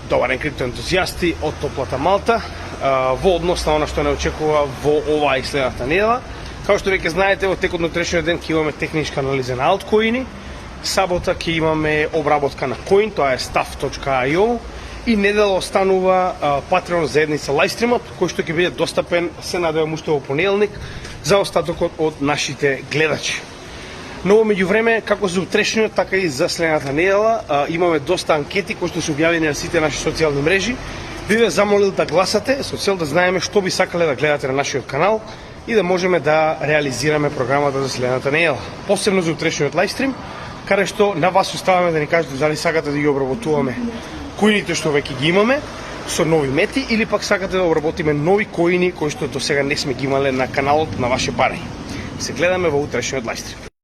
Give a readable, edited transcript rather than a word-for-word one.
Добар ден, криптоентузијасти од топлата Малта, во однос на она што не очекува во оваа и следната недела. Као што веќе знаете, во текот на утрешниот ден ќе имаме техничка анализа на алткоини, сабота ќе имаме обработка на коин, тоа е staff.io, и недела останува Patreon заедница лајвстримот, кој што ќе биде достапен, се надевам уште во понеделник, за остатокот од нашите гледачи. Но меѓувреме, како за утрешниот, така и за следната недела, имаме доста анкети кои што се објавени на сите наши социјални мрежи. Би ве замолил да гласате со цел да знаеме што би сакале да гледате на нашиот канал и да можеме да реализираме програмата за следната недела. Посебно за утрешниот лајвстрим, каде што на вас оставаме да ни кажете дали сакате да ги обработуваме коините што веќе ги имаме со нови мети или пак сакате да обработиме нови коини кои што до сега не сме ги имале на каналот на ваше пари. Се гледаме во утрешниот лајвстрим.